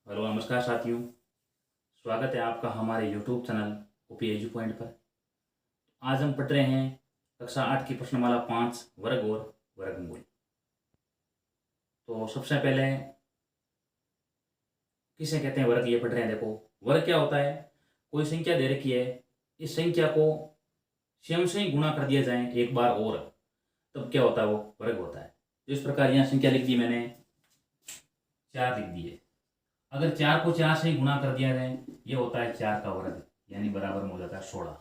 Hello नमस्कार साथियों। स्वागत है आपका हमारे YouTube channel OP edu point पर। आज हम पढ़ रहे हैं कक्षा 8 की प्रश्नमाला 5 वर्ग और वर्गमूल। तो सबसे पहले किसे कहते हैं वर्ग, ये पढ़ रहे हैं। देखो, वर्ग क्या होता है? कोई संख्या दे रखी है, इस संख्या को स्वयं से ही गुणा कर दिया जाए एक बार और, तब क्या होता है? वो वर्ग होता है। तो इस प्रकार यहाँ संख्या लिख दी मैंने, 4 लिख दी है। अगर 4 को 4 से ही गुणा कर दिया जाए, ये होता है 4 का वर्ग, यानी बराबर में हो जाता है 16।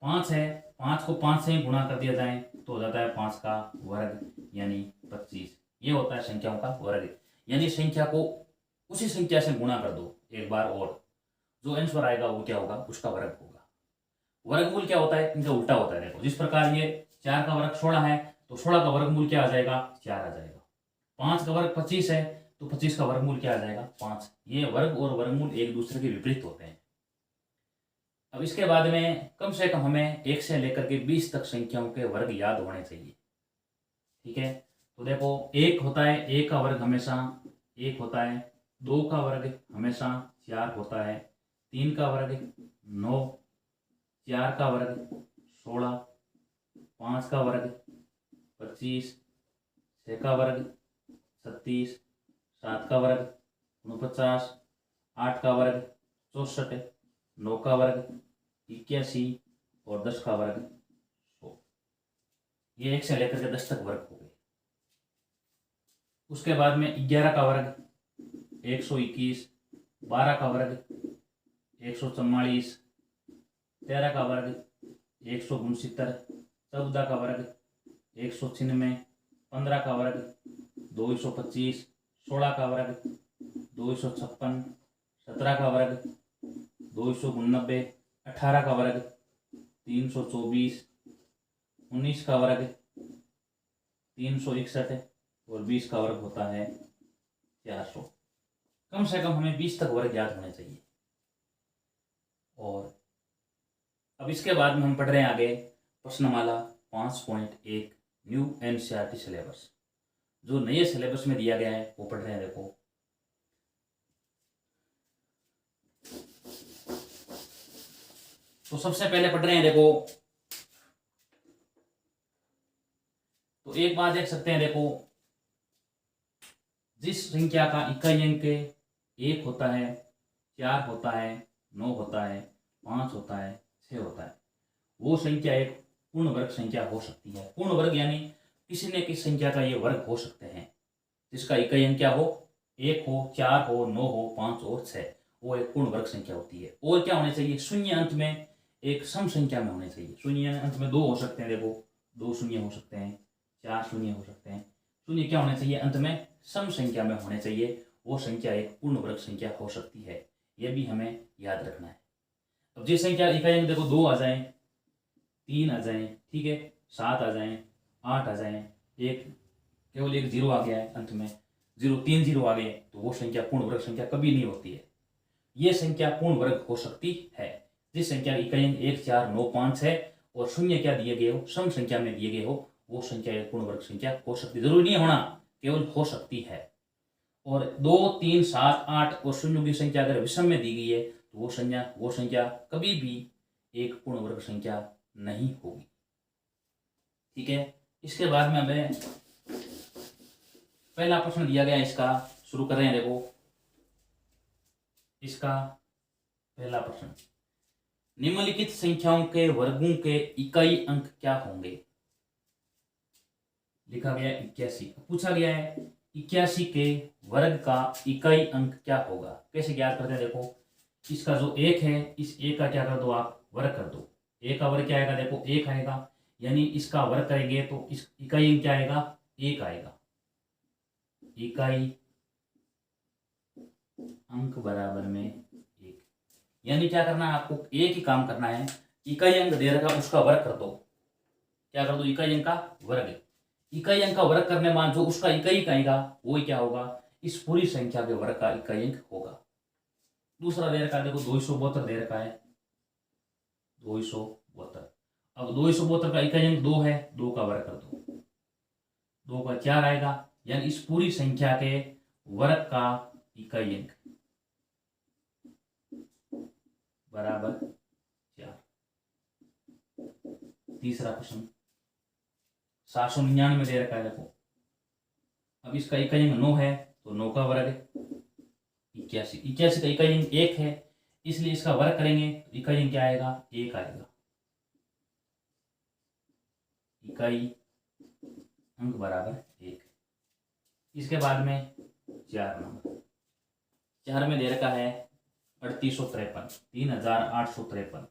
5 है, 5 को 5 से ही गुणा कर दिया जाए तो हो जाता है 5 का वर्ग, यानी 25। ये होता है संख्याओं का वर्ग, यानी संख्या को उसी संख्या से गुणा कर दो एक बार और, जो आंसर आएगा वो क्या होगा? उसका वर्ग होगा। वर्गमूल क्या होता है? इनका उल्टा होता है। देखो, जिस प्रकार ये 4 का वर्ग 16 है, तो 16 का वर्गमूल क्या आ जाएगा? 4 आ जाएगा। 5 का वर्ग 25 है, तो 25 का वर्गमूल क्या आ जाएगा? 5। ये वर्ग और वर्गमूल एक दूसरे के विपरीत होते हैं। अब इसके बाद में कम से कम हमें 1 से लेकर के 20 तक संख्याओं के वर्ग याद होने चाहिए। ठीक है, तो देखो, 1 होता है 1 का वर्ग हमेशा 1 होता है, 2 का वर्ग हमेशा 4 होता है, 3 का वर्ग 9, 4 का वर्ग 16, 5 का वर्ग 25, 6 का वर्ग 36, 7 का वर्ग 49, 8 का वर्ग 64, 9 का वर्ग 81 और 10 का वर्ग 100। ये 1 से लेकर के 10 तक वर्ग हो गए। उसके बाद में 11 का वर्ग 121, 12 का वर्ग 144, 13 का वर्ग 169, 14 का वर्ग 196, 15 का वर्ग 225, 16 का वर्ग 256, 17 का वर्ग 289, 18 का वर्ग 324, 19 का वर्ग 361 और 20 का वर्ग होता है 400। कम से कम हमें 20 तक वर्ग याद होने चाहिए। और अब इसके बाद में हम पढ़ रहे हैं आगे प्रश्नमाला 5.1 न्यू एनसीईआरटी सिलेबस। जो नए सिलेबस में दिया गया है वो पढ़ रहे हैं। देखो, तो सबसे पहले पढ़ रहे हैं। देखो, तो एक बात देख सकते हैं। देखो, जिस संख्या का इकाई अंक 1 होता है, 4 होता है, 9 होता है, 5 होता है, 6 होता है, वो संख्या एक पूर्ण वर्ग संख्या हो सकती है। पूर्ण वर्ग यानी किसी न किसी संख्या का ये वर्ग हो सकते हैं, जिसका इकाई अंक क्या हो? 1 हो, 4 हो, 9 हो, 5 और 6, वो एक पूर्ण वर्ग संख्या होती है। और क्या होने चाहिए? शून्य अंत में एक सम संख्या में होने चाहिए। शून्य अंत में 2 हो सकते हैं। देखो, 2 शून्य हो सकते हैं, 4 शून्य हो सकते हैं। शून्य क्या होने चाहिए? अंत में सम संख्या में होने चाहिए। वो संख्या एक पूर्ण वर्ग संख्या हो सकती है। ये भी हमें याद रखना है। अब जिस संख्या इकाई अंक देखो 2 आ जाए, 3 आ जाए, ठीक है, 7 आ जाए, 8 आ जाए, एक केवल एक 0 आ गया है अंत में, 3 0 आ गए, तो वो संख्या पूर्ण वर्ग संख्या कभी नहीं होती है। ये संख्या पूर्ण वर्ग हो सकती है जिस संख्या इकाई अंक 1, 4, 9, 5 है और शून्य क्या दिए गए हो? सम संख्या में दिए गए हो। वो संख्या एक पूर्ण वर्ग संख्या हो सकती, जरूरी नहीं होना, केवल हो सकती है। और 2, 3, 7, 8 और शून्य की संख्या अगर विषम में दी गई है तो वो संख्या कभी भी एक पूर्ण वर्ग संख्या नहीं होगी। ठीक है, इसके बाद में हमें पहला प्रश्न दिया गया, इसका शुरू कर रहे हैं। देखो, इसका पहला प्रश्न, निम्नलिखित संख्याओं के वर्गों के इकाई अंक क्या होंगे? लिखा गया 81। पूछा गया है 81 के वर्ग का इकाई अंक क्या होगा? कैसे ज्ञात करते हैं? देखो, इसका जो 1 है, इस 1 का क्या कर दो आप? वर्ग कर दो। 1 का वर्ग क्या आएगा? देखो, 1 आएगा, यानी इसका वर्ग करेंगे तो इस इकाई अंक क्या आएगा? 1 आएगा। इकाई अंक बराबर में 1, यानी क्या करना है आपको? एक ही काम करना है, इकाई अंक दे रखा उसका वर्ग कर दो। क्या कर दो? इकाई अंक का वर्ग। इकाई अंक का वर्ग करने मान जो उसका इकाई आएगा वो ही क्या होगा? इस पूरी संख्या के वर्ग का इकाई अंक होगा। दूसरा दे रखा है, देखो 272 दे रखा है, 272। अब 272 का इकाई अंक 2 है, 2 का वर्ग कर दो, 2 का 4 आएगा, यानी इस पूरी संख्या के वर्ग का इकाई अंक बराबर 4। तीसरा प्रश्न 799 दे रखा है देखो। अब इसका इकाई अंक 9 है तो 9 का वर्ग 81। 81 का इकाई अंक 1 है, इसलिए इसका वर्ग करेंगे तो इकाई अंक क्या आएगा? 1 आएगा। इकाई अंक बराबर 1। इसके बाद में 4 नंबर। 4 में दे रखा है 3853, 3853।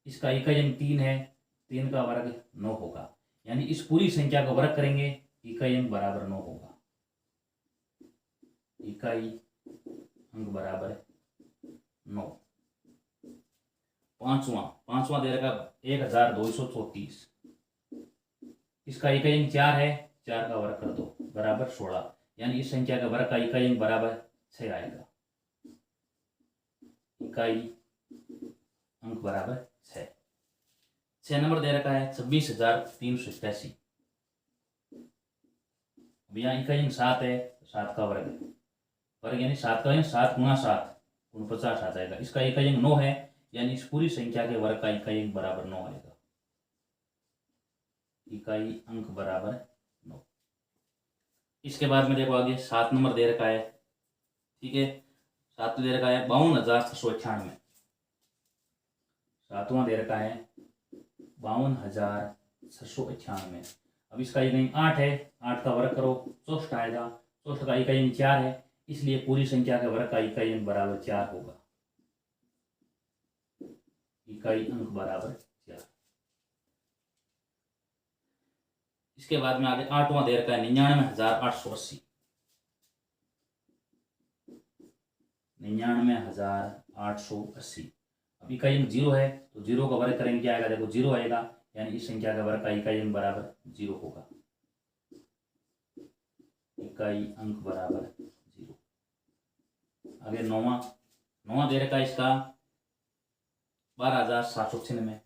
इसका इकाई अंक 3 है, 3 का वर्ग 9 होगा। यानी इस पूरी संख्या का वर्ग करेंगे, इकाई अंक बराबर 9 होगा। इकाई अंक बराबर 9। पांचवा दे रखा 1234। इसका इकाई अंक 4 है, 4 का वर्ग कर दो बराबर 16। यानी इस संख्या का वर्ग का इकाई अंक बराबर 6 आएगा। इकाई अंक बराबर 6। 6 नंबर दे रखा है 26,387। अब यहाँ इकाई अंक 7 है, 7 का वर्ग यानी 7 का अंक 7 गुणा 7 49 आ जाएगा। इसका इकाई अंक 9 है, यानी इस पूरी संख्या के वर्ग का इकाई अंक बराबर 9 आएगा। इकाई अंक बराबर 9। इसके बाद में देखो आगे 7 नंबर दे रखा है, ठीक है। 7 दे रखा है 52,698। 7वां दे रखा है 52,698। अब इसका इकाई अंक 8 है, 8 का वर्ग करो 64 आएगा। 64 का इकाई अंक 4 है, इसलिए पूरी संख्या के वर्ग का इकाई अंक बराबर 4 होगा। इकाई अंक बराबर 4। इसके बाद में आगे 8वां दे रखा है 99,880। 99,880। अब इकाई अंक 0 है तो 0 का वर्ग करेंगे क्या आएगा? देखो 0 आएगा, यानी इस संख्या का वर्ग का इकाई अंक बराबर 0 होगा। इकाई अंक बराबर 0। आगे 9वां दे रखा है इसका 12,796।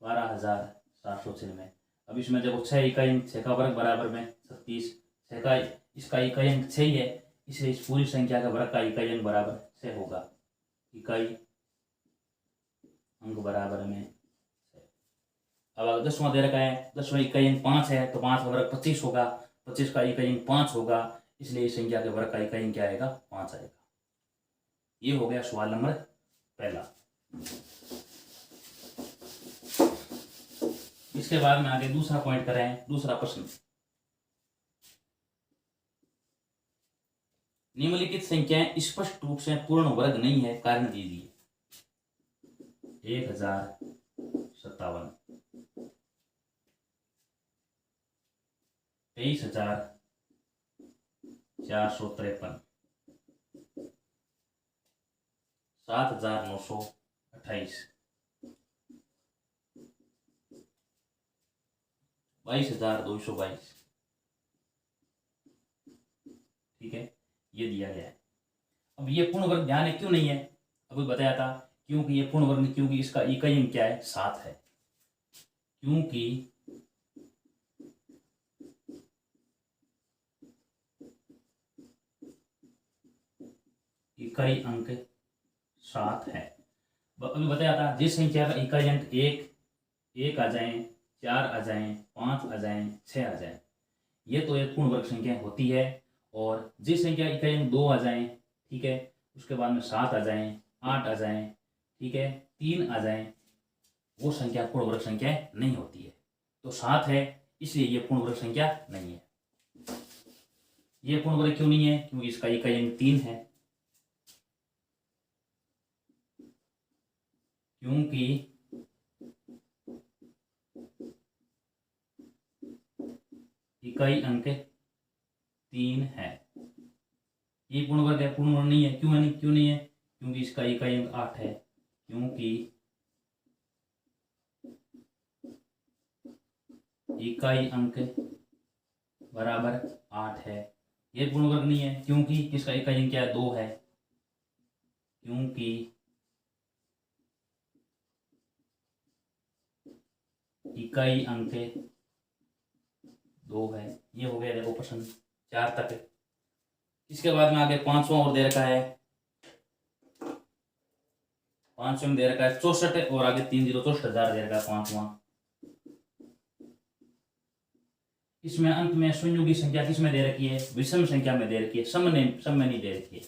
12,796। अब इसमें देखो 6 इकाई अंक, 6 का वर्ग बराबर में 36। 6 का इसका इकाई अंक 6 ही है, इसलिए इस पूरी संख्या का वर्ग का इकाई अंक बराबर 6 होगा। इकाई अंक बराबर में 6। अब अगर 10वां दे रखा है, 10वां इकाई अंक 5 है तो 5 का वर्ग 25 होगा। 25 का इकाई अंक 5 होगा, इसलिए इस संख्या के वर्ग का इकाई अंक क्या आएगा? 5 आएगा। ये हो गया सवाल नंबर पहला। इसके बाद में आगे दूसरा पॉइंट करें। दूसरा प्रश्न, निम्नलिखित संख्याएं स्पष्ट रूप से पूर्ण वर्ग नहीं है, कारण दीजिए। 1057, 23,453, 7,928, 22,222। ठीक है, ये दिया गया है। अब ये पूर्ण वर्ग ध्यान है क्यों नहीं है? अभी बताया था क्योंकि ये पूर्ण वर्ग, क्योंकि इसका इकाई अंक क्या है? 7 है। क्योंकि इकाई अंक 7 है। अभी बताया था जिस संख्या का इकाई अंक 1 आ जाए, 4 आ जाए, 5 आ जाए, 6 आ जाए, ये तो एक पूर्ण वर्ग संख्या होती है। और जिस संख्या इकाई अंक 2 आ जाए, ठीक है, उसके बाद में 7 आ जाए, 8 आ जाए, ठीक है, 3 आ जाए, वो संख्या पूर्ण वर्ग संख्या नहीं होती है। तो 7 है, इसलिए ये पूर्ण वर्ग संख्या नहीं है। ये पूर्ण वर्ग क्यों नहीं है? क्योंकि इसका इकाई अंक 3 है। क्योंकि इकाई अंक 3 है। ये पूर्ण वर्ग है, पूर्ण वर्ग नहीं है। क्यों नहीं? क्यों नहीं है? क्योंकि इसका इकाई अंक 8 है। क्योंकि इकाई अंक बराबर 8 है। ये पूर्ण वर्ग नहीं है क्योंकि इसका इकाई अंक क्या है? 2 है। क्योंकि इकाई अंक 2 है। ये हो गया देखो प्रश्न 4 तक। इसके बाद में आगे 5वां और दे रखा है पांचवें में दे रखा है 64 और आगे 3 जीरो 64,000 दे रखा है पांचवा। इसमें अंत में शून्यों की संख्या किसमें दे रखी है? विषम संख्या में दे रखी है, सम में नहीं दे रखी है।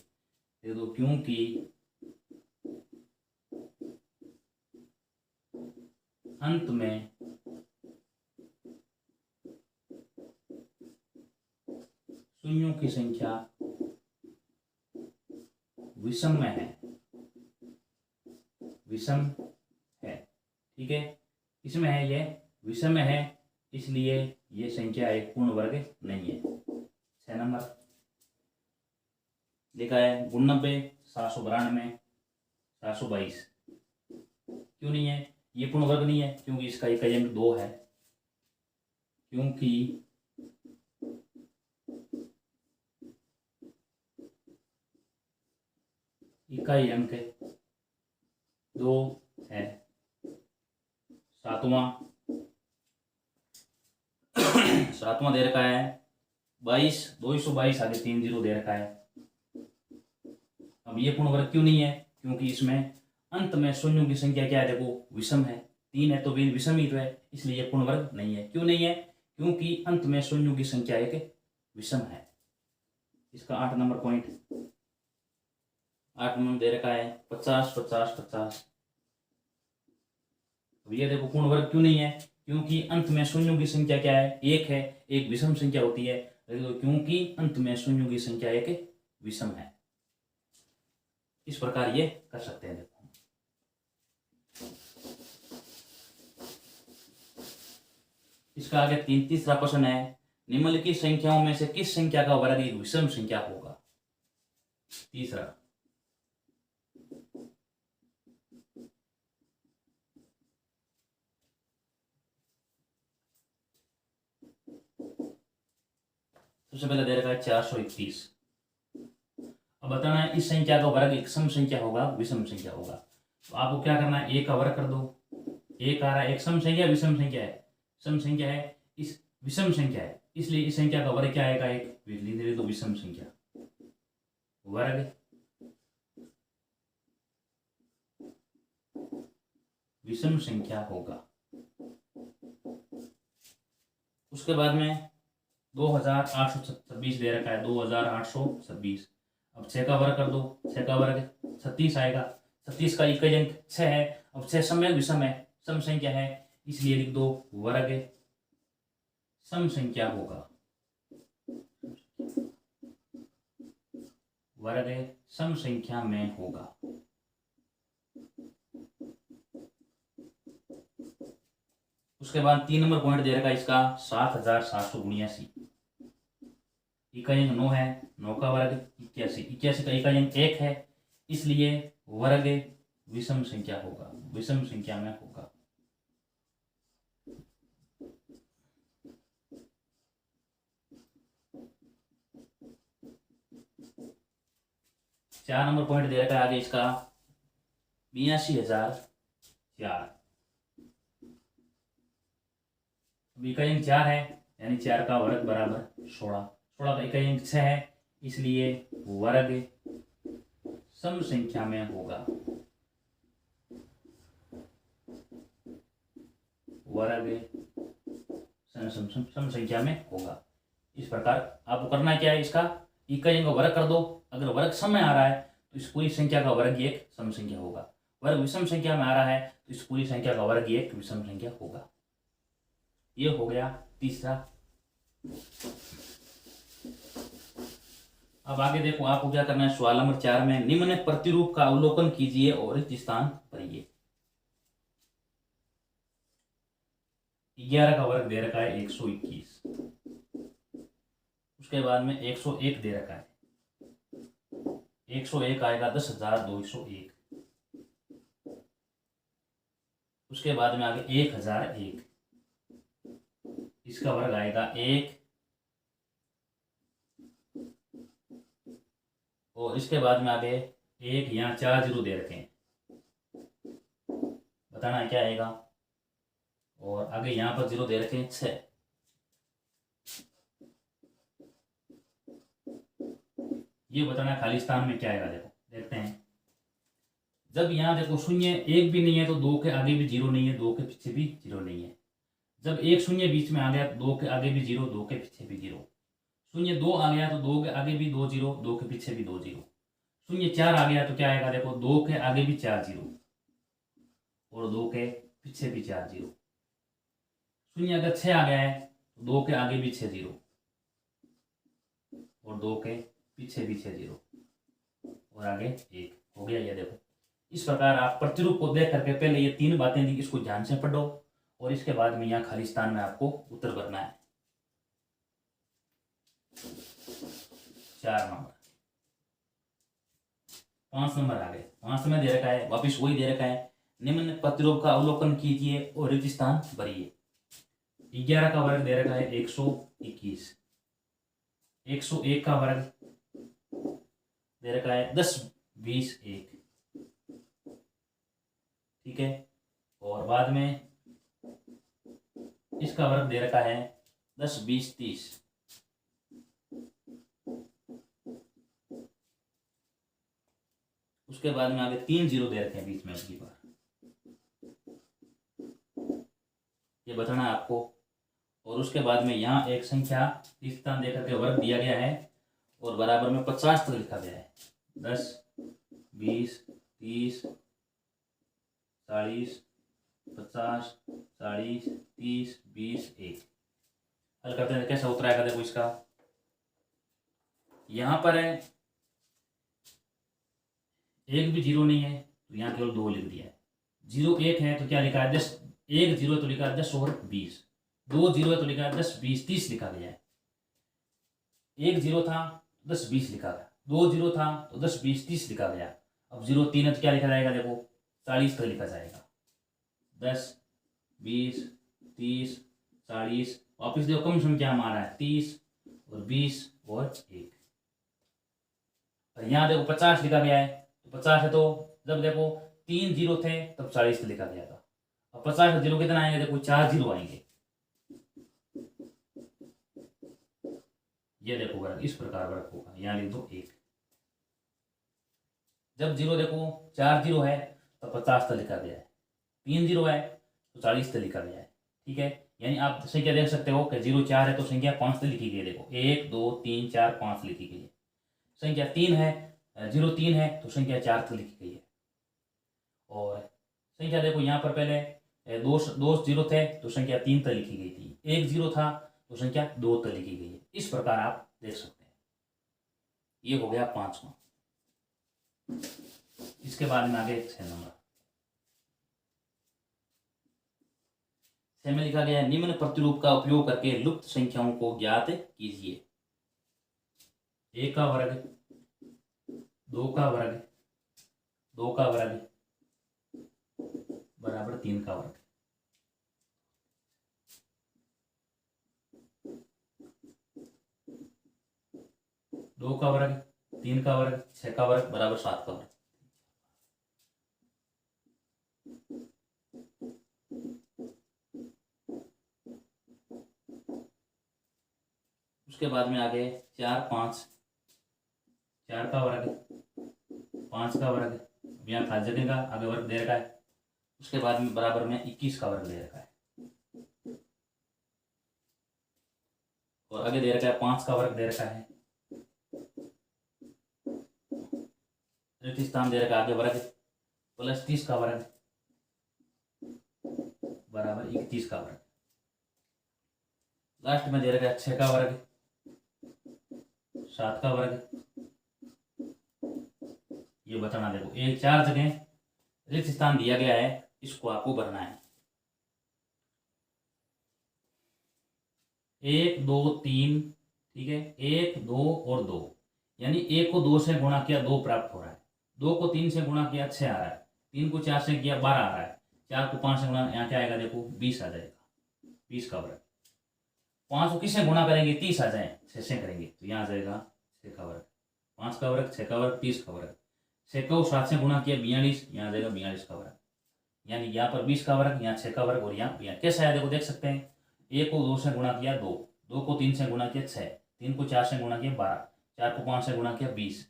देखो क्योंकि अंत में शून्यों की संख्या विषम में है, विषम है, ठीक है। इसमें है ये विषम में है, इसलिए ये संख्या एक पूर्ण वर्ग नहीं है। 6 नंबर लिखा है 89, 792, 722। क्यों नहीं है? ये पूर्ण वर्ग नहीं है क्योंकि इसका इकाई अंक 2 है, क्योंकि इकाई अंक 2 है। सातवां दे रखा है 22, 222 आगे 3 जीरो दे रखा है। अब ये पूर्ण वर्ग क्यों नहीं है? क्योंकि इसमें अंत में शून्यों की संख्या क्या है? देखो विषम है, 3 है तो भी विषम ही तो है, इसलिए ये पूर्ण वर्ग नहीं है। क्यों नहीं है? क्योंकि अंत में शून्यों की संख्या एक विषम है। इसका 8 नंबर पॉइंट, 8 नंबर दे रखा है 50, 50, 50। अब ये देखो पूर्ण वर्ग क्यों नहीं है? क्योंकि अंत में शून्यों की संख्या क्या है? एक है, एक विषम संख्या होती है, तो क्योंकि अंत में शून्यों की संख्या एक विषम है। इस प्रकार ये कर सकते हैं। देखो इसका आगे तीसरा प्रश्न है, निम्नलिखित संख्याओं में से किस संख्या का वर्ग एक विषम संख्या होगा? तीसरा, सबसे पहले दे रखा है 431। अब बताना है इस संख्या का वर्ग एक सम संख्या होगा विषम संख्या होगा। तो आपको क्या करना है? एक का वर्ग कर दो। एक आ रहा है, एक सम संख्या विषम संख्या है, सम संख्या है, इस विषम संख्या है, इसलिए इस संख्या का वर्ग क्या आएगा? एक लिख दो विषम संख्या, वर्ग विषम संख्या होगा। उसके बाद में 2826 दे रखा है, 2826। अब 6 का वर्ग कर दो, 6 का वर्ग 36 आएगा, 36 का इकाई अंक 6 है। अब 6 सम है विषम है, सम संख्या है, इसलिए लिख दो वर्ग सम संख्या होगा, वर्ग सम संख्या में होगा। उसके बाद 3 नंबर पॉइंट दे रखा है इसका 7779। इकाई अंक 9 है, 9 का वर्ग 81, 81 का इकाई अंक 1 है, इसलिए वर्ग विषम संख्या होगा, विषम संख्या में होगा। चार नंबर पॉइंट दे रखा है आगे इसका 82,004। इकाई अंक 4 है, यानी 4 का वर्ग बराबर 16, 16 का इकाई अंक 6 है, इसलिए वर्ग सम संख्या में होगा, वर्ग सम संख्या में होगा। इस प्रकार आपको करना क्या है? इसका इकाई अंक वर्ग कर दो। अगर वर्ग सम में आ रहा है तो इस पूरी संख्या का वर्ग एक सम संख्या होगा। वर्ग विषम संख्या में आ रहा है तो इस पूरी संख्या का वर्ग एक विषम संख्या होगा। ये हो गया तीसरा। अब आगे देखो आपको क्या करना है। सवाल नंबर 4 में निम्न प्रतिरूप का अवलोकन कीजिए और रिक्त स्थान भरिए। 11 का वर्ग दे रखा है 121, उसके बाद में 101 दे रखा है, 101 आएगा 10,201, उसके बाद में आगे 1001, इसका वर्ग आएगा 1, और इसके बाद में आगे 1, यहाँ 4 जीरो दे रखे हैं, बताना है क्या आएगा। और आगे यहाँ पर जीरो दे रखे हैं 6, ये बताना है खाली स्थान में क्या आएगा। देखो देखते हैं, जब यहाँ देखो शून्य एक भी नहीं है तो दो के आगे भी जीरो नहीं है, दो के पीछे भी जीरो नहीं है। जब एक शून्य बीच में आ गया तो दो के आगे भी जीरो, दो के पीछे भी जीरो। शून्य दो आ गया तो दो के आगे भी दो जीरो, दो के पीछे भी दो जीरो। शून्य चार आ गया तो क्या आएगा, देखो दो के आगे भी चार जीरो और दो के पीछे भी चार जीरो। शून्य अगर छः आ गया है तो दो के आगे भी छः जीरो और दो के पीछे भी छः जीरो और आगे एक हो गया। ये देखो इस प्रकार आप प्रतिरूप को देख करके पहले ये तीन बातें दी, इसको ध्यान से पढ़ो और इसके बाद में यहाँ खाली स्थान में आपको उत्तर भरना है। 4 नंबर, 5 नंबर आ गए। 5 में दे रखा है, वापिस वही दे रखा है, निम्न प्रतिरूप का अवलोकन कीजिए और रिक्त स्थान भरिए। 11 का वर्ग दे रखा है 121, 101 का वर्ग दे रखा है 10 20 1, ठीक है। और बाद में इसका वर्ग दे रखा है 10 20 30। उसके बाद में आगे 3 जीरो दे रखे हैं बीच में, अगली बार ये बताना है आपको। और उसके बाद में यहाँ एक संख्या इस स्थान देकर के वर्ग दिया गया है और बराबर में 50 तक लिखा गया है। 10 20 30 40 50 40 30 20 1। हल करते हैं, कैसा उत्तर आएगा देखो इसका। यहाँ पर है एक भी जीरो नहीं है तो यहाँ केवल 2 लिख दिया है। 0 1 है तो क्या लिखा है 10, 1 0 तो लिखा है 10 और 20, 2 0 है तो लिखा है 10 20 30 लिखा गया है। 1 0 था 10 20 लिखा गया, 2 0 था तो 10 20 30 लिखा गया। अब 0 3 है तो क्या लिखा जाएगा, देखो 40 तक लिखा जाएगा। 10 20 30 40, वापिस देखो कम संख्या हमारा है 30 और 20 और 1। और यहाँ देखो 50 लिखा गया है तो 50 है तो जब देखो 3 जीरो थे तब 40 लिखा गया था। अब 50 जीरो कितना आएंगे, देखो 4 जीरो आएंगे। ये देखो वर्ग इस प्रकार वर्ग होगा, यहाँ लिख दो 1। जब जीरो देखो 4 जीरो है तो 50 तक लिखा गया है, 3 जीरो है तो 40 तक लिखा गया है, ठीक है। यानी आप संख्या देख सकते हो कि 0 4 है तो संख्या 5 तक लिखी गई है। देखो 1 2 3 4 5 लिखी गई है। संख्या 3 है, 0 3 है तो संख्या 4 तक लिखी गई है। और संख्या देखो यहाँ पर पहले दो जीरो थे तो संख्या 3 तक लिखी गई थी, 1 जीरो था तो संख्या 2 तक लिखी गई है। इस प्रकार आप देख सकते हैं। ये हो गया 5वां। इसके बाद में आगे 6 नंबर। 6 में लिखा गया है निम्न प्रतिरूप का उपयोग करके लुप्त संख्याओं को ज्ञात कीजिए। 1 का वर्ग, 2 का वर्ग, 2 का वर्ग बराबर 3 का वर्ग। दो का वर्ग, 3 का वर्ग, 6 का वर्ग बराबर 7 का वर्ग। उसके बाद में आगे 4 5, 4 का वर्ग, 5 का वर्ग, यहाँ खास जगह का आगे वर्ग दे रखा है। उसके बाद में बराबर में 21 का वर्ग दे रखा है और आगे दे रखा है 5 का वर्ग दे रखा है। रिक्त स्थान दे रखा है आगे वर्ग प्लस 30 का वर्ग बराबर 31 का वर्ग। लास्ट में दे रखा है 6 का वर्ग, 7 का वर्ग। ये बताना, देखो एक 4 जगह रिक्त स्थान दिया गया है, इसको आपको भरना है। 1 2 3, ठीक है, 1 2 और 2, यानी 1 को 2 से गुणा किया 2 प्राप्त हो रहा है, 2 को 3 से गुणा किया 6 आ रहा है, 3 को 4 से किया 12 आ रहा है, 4 को 5 से गुणा यहाँ क्या आएगा, देखो 20 आ जाएगा, 20 का वर्ग। 5 को किससे गुणा करेंगे, 30 आ जाए, 6 से करेंगे तो यहाँ आ जाएगा 6 का वर्ग। 5 का वर्ग, 6 का वर्ग, 30 का वर्ग। 6 को 7 से गुणा किया 42, यहाँ आ जाएगा 42 का वर्ग। यानी यहाँ पर 20 का वर्ग, यहाँ 6 का वर्ग और यहाँ कैसा है, देखो देख सकते हैं। 1 को 2 से गुणा किया 2, 2 को 3 से गुणा किया 6, 3 को 4 से गुणा किया 12, 4 को 5 से गुणा किया 20,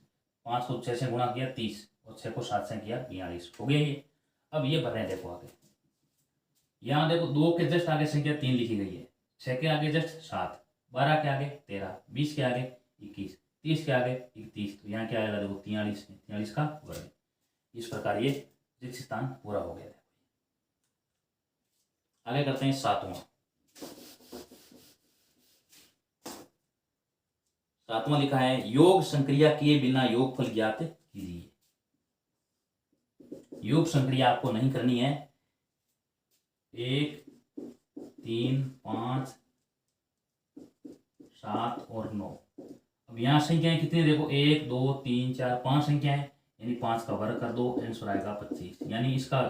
5 को 6 से गुणा किया 30, और 6 को 7 से किया 42 हो गया ये। अब ये भर रहे हैं, देखो आगे यहाँ देखो 2 के जस्ट आगे संख्या 3 लिखी गई है, 6 के आगे जस्ट 7, 12 के आगे 13, 20 के आगे 21, 30 के आगे 31, तो यहाँ क्या आएगा देखो 43 में 43 का वर्ग। इस प्रकार ये रिक्त स्थान पूरा हो गया है। आगे करते हैं 7वां लिखा है योग संक्रिया किए बिना योगफल ज्ञात कीजिए। योग संक्रिया आपको नहीं करनी है। 1, 3, 5, 7 और 9। अब यहाँ संख्याएं कितनी देखो 1, 2, 3, 4, 5 संख्याएं, यानी 5 का वर्ग कर दो, आंसर आएगा 25, यानी इसका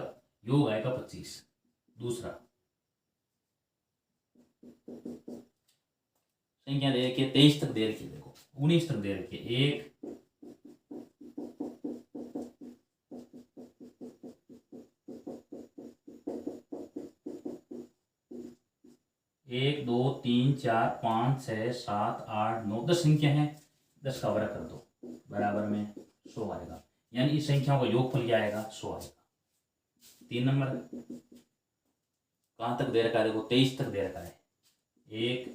योग आएगा 25। दूसरा संख्या दे रखी है 23 तक दे रखी है, देखो 19 तक दे रखी है। 1, 2, 3, 4, 5, 6, 7, 8, 9, 10 संख्या है, 10 का वर्ग कर दो, बराबर में 100 आएगा, यानी इस संख्याओं का योगफल क्या आएगा 100 आएगा। 3 नंबर कहाँ तक दे रखा है देखो 23 तक दे रखा है। 1,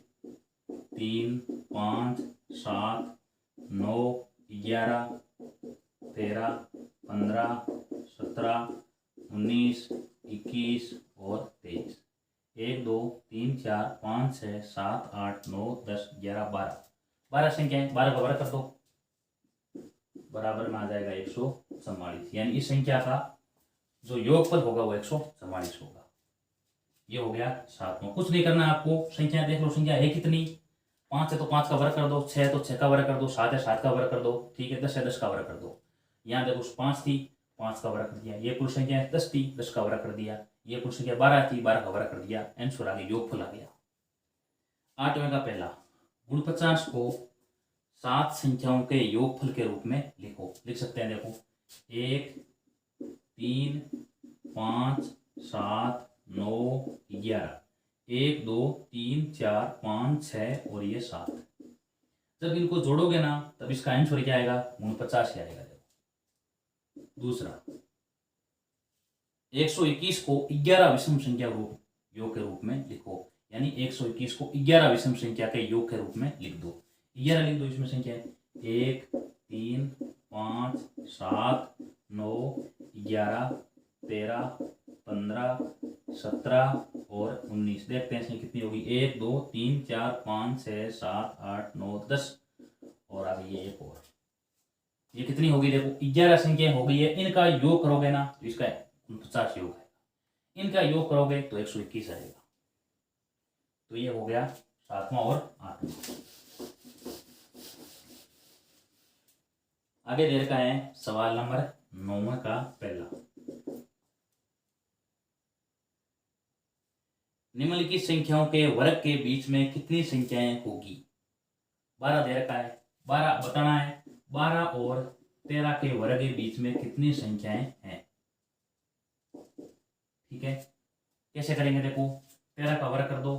3, 5, 7, 9, 11, 13, 15, 17, 19, 21 और 23। 1, 2, 3, 4, 5, 6, 7, 8, 9, 10, 11, 12 संख्या है, 12 का वर्ग कर दो, बराबर में आ जाएगा 144, यानी इस संख्या का जो योगफल होगा वो 144 होगा। ये हो गया 7वां। कुछ नहीं करना आपको, संख्या देख लो, संख्या है कितनी, 5 है तो 5 का वर्ग कर दो, 6 है तो 6 का वर्ग कर दो, 7 है 7 का वर्ग कर दो, ठीक है, 10 है 10 का वर्ग कर दो। यहाँ देखो 5 थी, 5 का वर्ग कर दिया, ये कुल संख्या 10 थी, 10 का वर्ग कर दिया, ये कुल संख्या 12 थी, 12 का वर्ग कर दिया, आंसर आ गया, योगफल आ गया। 8वें का पहला, 49 को 7 संख्याओं के योगफल के रूप में लिखो। लिख सकते हैं, देखो 1, 3, 5, 7, 9, 11, 1, 2, 3, 4, 5, 6 और ये 7। जब इनको जोड़ोगे ना तब इसका आंसर क्या आएगा 49 ही आएगा। देखो दूसरा, 121 को 11 विषम संख्या रूप योग के रूप में लिखो, यानी 121 को 11 विषम संख्या के योग के रूप में लिख दो। 11 लिख दो, इसमें संख्या 1, 3, 5, 7, 9, 11, 13, 15, 17 और 19। देखते हैं कितनी होगी, 1, 2, 3, 4, 5, 6, 7, 8, 9, 10 और आ गई है एक और। ये कितनी होगी देखो 11 संख्या हो गई है। इनका योग करोगे ना तो इसका 49 योग है, इनका योग करोगे तो 121 आएगा। तो ये हो गया 7वां और 8वां। आगे दे रखा है सवाल नंबर 9 का पहला, निम्नलिखित संख्याओं के वर्ग के बीच में कितनी संख्याएं होगी। 12 दे रखा है, 12 बताना है, 12 और 13 के वर्ग के बीच में कितनी संख्याएं हैं। ठीक है, कैसे करेंगे देखो, 13 का वर्ग कर दो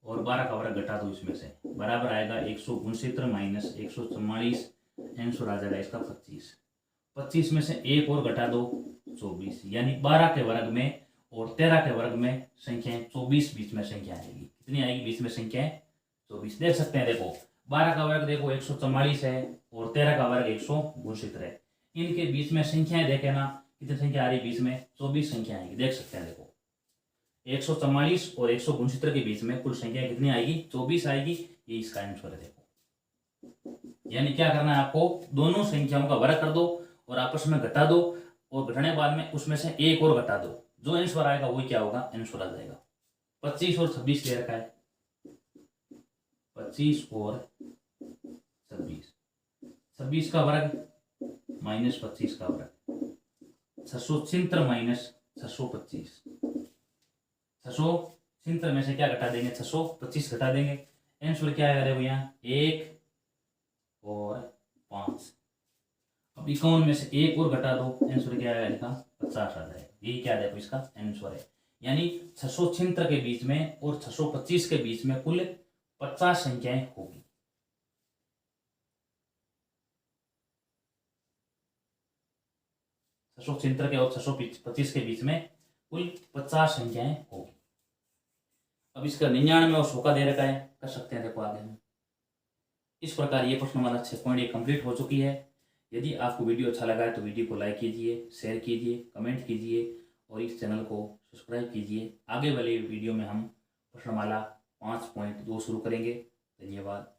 और 12 का वर्ग घटा दो, इसमें से बराबर आएगा 169 माइनस 144, आंसर आ जाएगा इसका 25। 25 में से एक और घटा दो 24, यानी 12 के वर्ग में और 13 के वर्ग में संख्याएं 24 बीच में संख्या आएगी। कितनी आएगी बीच में संख्याएं 24। देख सकते हैं, देखो 12 का वर्ग देखो 144 है और 13 का वर्ग 169 है। इनके बीच में संख्याएं देखे ना, कितनी संख्या आ रही बीच में 24 संख्या आएगी। देख सकते हैं, देखो 144 और 169 के बीच में कुल संख्या कितनी आएगी 24 आएगी। ये इसका आंसर है। देखो यानी क्या करना है आपको, दोनों संख्याओं का वर्ग कर दो और आपस में घटा दो और घटाने के बाद में उसमें से एक और घटा दो, जो आंसर आएगा वही क्या होगा आंसर आ जाएगा। 25 और 26 दे रखा है, 25 और 26, 26 का वर्ग माइनस 25 का वर्ग, 676 माइनस 625, 676 में से क्या घटा देंगे 625 घटा देंगे, आंसर क्या आएगा देखो यहाँ 1 और 5। अब 51 में से एक और घटा दो, आंसर क्या आएगा लिखा 50 आ जाएगा। यही क्या देखो इसका आंसर है। यानी 676 के बीच में और 625 के बीच में कुल 50 संख्याएं होगी। 670 के और 625 के बीच में कुल 50 संख्याएं होगी। अब इसका 99 और 100 का दे रखा है, कर सकते हैं देखो आगे हम। इस प्रकार ये प्रश्न वाला 6 पॉइंट ये कंप्लीट हो चुकी है। यदि आपको वीडियो अच्छा लगा है तो वीडियो को लाइक कीजिए, शेयर कीजिए, कमेंट कीजिए और इस चैनल को सब्सक्राइब कीजिए। आगे वाले वीडियो में हम प्रश्नमाला 5.2 शुरू करेंगे। धन्यवाद।